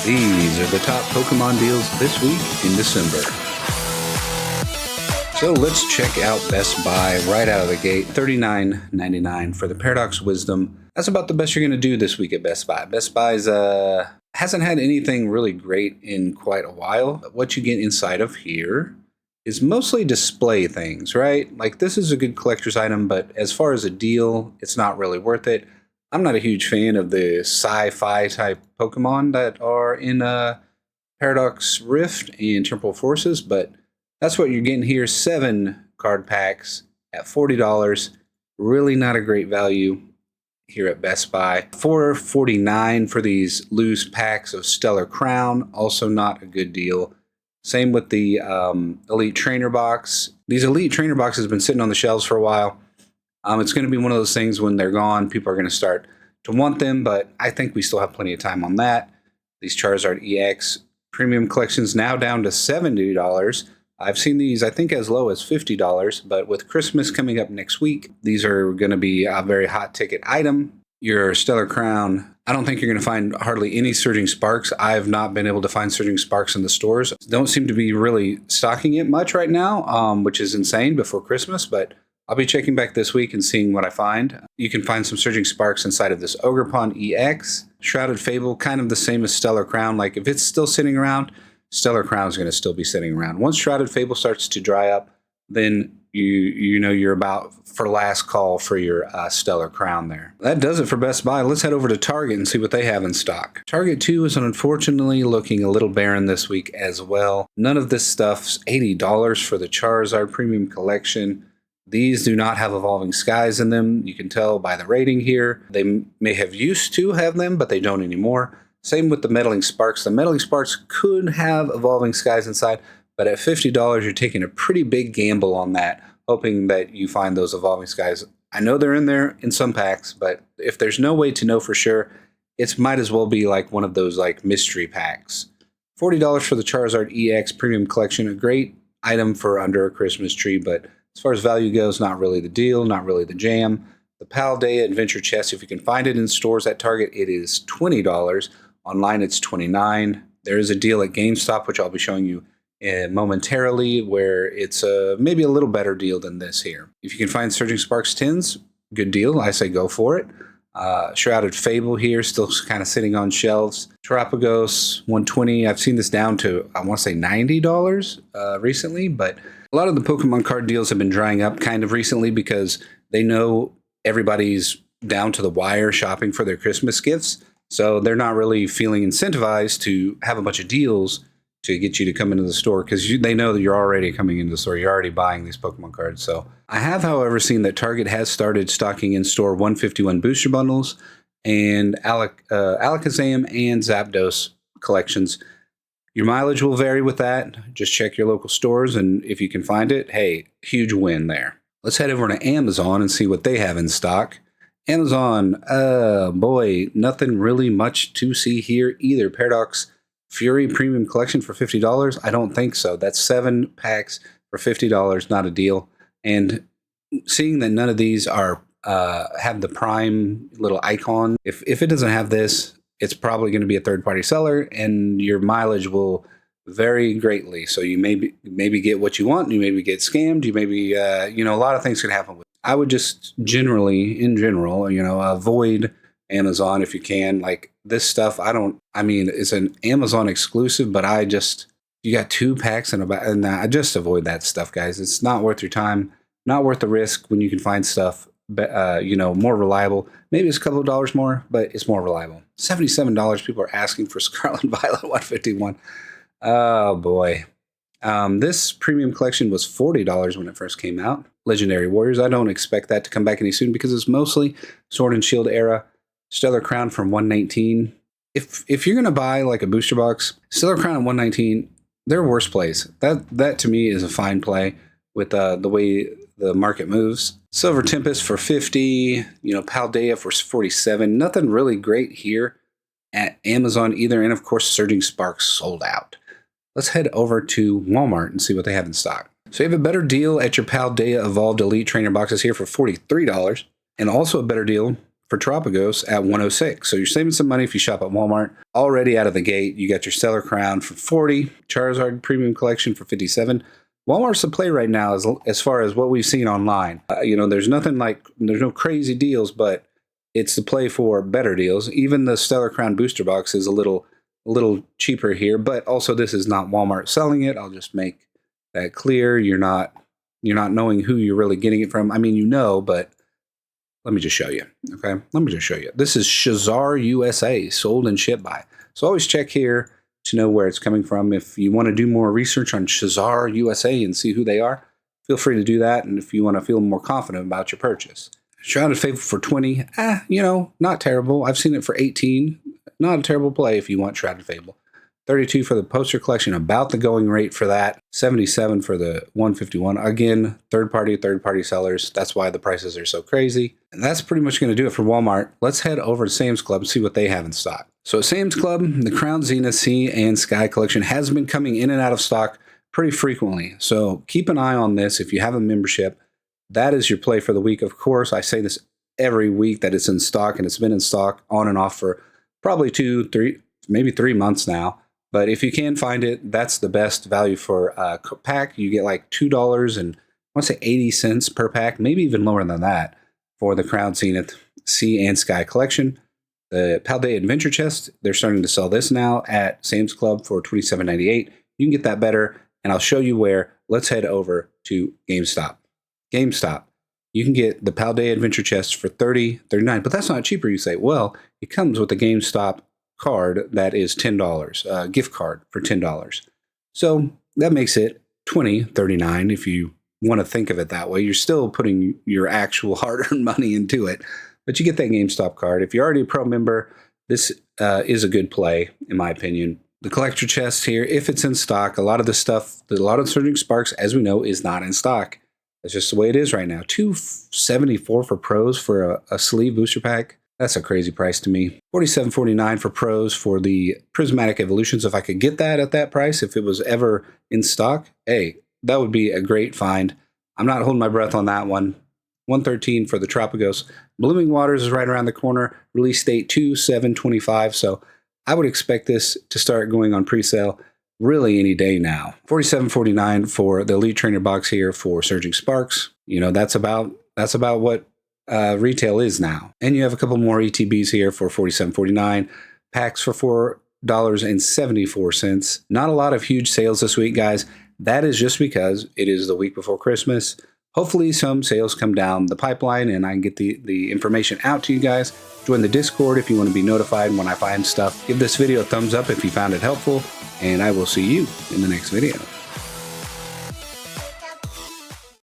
These are the top Pokemon deals this week in December. So let's check out Best Buy right out of the gate. $39.99 for the Paradox Wisdom. That's about the best you're going to do this week at Best Buy. Best Buy's hasn't had anything really great in quite a while. What you get inside of here is mostly display things, right? Like this is a good collector's item, but as far as a deal, it's not really worth it. I'm not a huge fan of the sci-fi type Pokemon that are in Paradox Rift and Temporal Forces, but that's what you're getting here. 7 card packs at $40. Really not a great value here at Best Buy. $4.49 for these loose packs of Stellar Crown. Also not a good deal. Same with the Elite Trainer box. These Elite Trainer boxes have been sitting on the shelves for a while. It's going to be one of those things when they're gone, people are going to start to want them, but I think we still have plenty of time on that. These Charizard EX Premium Collections now down to $70. I've seen these, I think, as low as $50, but with Christmas coming up next week, these are going to be a very hot ticket item. Your Stellar Crown, I don't think you're going to find hardly any Surging Sparks. I've not been able to find Surging Sparks in the stores. Don't seem to be really stocking it much right now, which is insane before Christmas, but I'll be checking back this week and seeing what I find. You can find some Surging Sparks inside of this Ogerpon EX. Shrouded Fable, kind of the same as Stellar Crown. Like if it's still sitting around, Stellar Crown is going to still be sitting around. Once Shrouded Fable starts to dry up, then you know you're about for last call for your Stellar Crown there. That does it for Best Buy. Let's head over to Target and see what they have in stock. Target 2 is unfortunately looking a little barren this week as well. None of this stuff's $80 for the Charizard Premium Collection. These do not have Evolving Skies in them. You can tell by the rating here. They may have used to have them, but they don't anymore. Same with the Meddling Sparks. The Meddling Sparks could have Evolving Skies inside, but at $50, you're taking a pretty big gamble on that, hoping that you find those Evolving Skies. I know they're in there in some packs, but if there's no way to know for sure, it might as well be like one of those like mystery packs. $40 for the Charizard EX Premium Collection, a great item for under a Christmas tree, but as far as value goes, not really the deal, not really the jam. The Paldea Adventure Chest, if you can find it in stores at Target, it is $20. Online, it's $29. There is a deal at GameStop, which I'll be showing you momentarily, where it's maybe a little better deal than this here. If you can find Surging Sparks tins, good deal. I say go for it. Shrouded Fable here, still kind of sitting on shelves. Terapagos, $120. I've seen this down to, I want to say $90 recently, but a lot of the Pokemon card deals have been drying up kind of recently because they know everybody's down to the wire shopping for their Christmas gifts. So they're not really feeling incentivized to have a bunch of deals to get you to come into the store because they know that you're already coming into the store. You're already buying these Pokemon cards. So I have, however, seen that Target has started stocking in-store 151 booster bundles and Alakazam and Zapdos collections. Your mileage will vary with that. Just check your local stores, and if you can find it, hey, huge win there. Let's head over to Amazon and see what they have in stock. Amazon, boy, nothing really much to see here either. Paradox Fury Premium Collection for $50? I don't think so. That's 7 packs for $50, not a deal. And seeing that none of these are have the Prime little icon, if it doesn't have this, it's probably going to be a third-party seller, and your mileage will vary greatly. So you maybe get what you want, you maybe get scammed, you maybe, a lot of things can happen with it. I would just in general, avoid Amazon if you can. Like this stuff, it's an Amazon exclusive, but you got 2 packs and I just avoid that stuff, guys. It's not worth your time, not worth the risk when you can find stuff, more reliable. Maybe it's a couple of dollars more, but it's more reliable. $77 people are asking for Scarlet and Violet 151. Oh boy. This premium collection was $40 when it first came out. Legendary Warriors, I don't expect that to come back any soon because it's mostly Sword and Shield era. Stellar Crown from 119. If you're going to buy like a booster box, Stellar Crown and 119, they're worse plays. That to me is a fine play with the way the market moves. Silver Tempest for $50, Paldea for $47. Nothing really great here at Amazon either. And of course, Surging Sparks sold out. Let's head over to Walmart and see what they have in stock. So you have a better deal at your Paldea Evolved Elite Trainer boxes here for $43. And also a better deal for Tropicos at 106. So you're saving some money if you shop at Walmart. Already out of the gate, you got your Stellar Crown for 40, Charizard Premium Collection for 57. Walmart's the play right now as far as what we've seen online. There's no crazy deals, but it's the play for better deals. Even the Stellar Crown booster box is a little cheaper here, but also this is not Walmart selling it. I'll just make that clear. You're not knowing who you're really getting it from. I mean, but let me just show you. Okay, let me just show you. This is Shazar USA, sold and shipped by. So always check here to know where it's coming from. If you want to do more research on Shazar USA and see who they are, feel free to do that. And if you want to feel more confident about your purchase. Shrouded Fable for 20, not terrible. I've seen it for 18. Not a terrible play if you want Shrouded Fable. 32 for the poster collection, about the going rate for that. 77 for the 151. Again, third-party sellers. That's why the prices are so crazy. And that's pretty much going to do it for Walmart. Let's head over to Sam's Club and see what they have in stock. So at Sam's Club, the Crown Zenith Sea and Sky collection has been coming in and out of stock pretty frequently. So keep an eye on this if you have a membership. That is your play for the week. Of course, I say this every week that it's in stock, and it's been in stock on and off for probably 2, 3, maybe 3 months now. But if you can find it, that's the best value for a pack. You get like $2 and I want to say 80 cents per pack, maybe even lower than that for the Crown Zenith Sea and Sky collection. The Paldea Adventure Chest, they're starting to sell this now at Sam's Club for $27.98. You can get that better, and I'll show you where. Let's head over to GameStop. GameStop, you can get the Paldea Adventure Chest for $30, $39, but that's not cheaper. You say, well, it comes with a GameStop card that is $10, a gift card for $10. So that makes it $20, $39 if you want to think of it that way. You're still putting your actual hard-earned money into it, but you get that GameStop card. If you're already a pro member, this is a good play, in my opinion. The collector chest here, if it's in stock, a lot of Surging Sparks, as we know, is not in stock. That's just the way it is right now. $274 for pros for a sleeve booster pack. That's a crazy price to me. $47.49 for pros for the Prismatic Evolutions. If I could get that at that price, if it was ever in stock, hey, that would be a great find. I'm not holding my breath on that one. $113 for the Tropicos. Blooming Waters is right around the corner. Release date 2/7/25. So I would expect this to start going on pre-sale really any day now. $47.49 for the Elite Trainer box here for Surging Sparks. That's about what retail is now. And you have a couple more ETBs here for $47.49. Packs for $4.74. Not a lot of huge sales this week, guys. That is just because it is the week before Christmas. Hopefully some sales come down the pipeline and I can get the information out to you guys. Join the Discord if you want to be notified when I find stuff. Give this video a thumbs up if you found it helpful, and I will see you in the next video.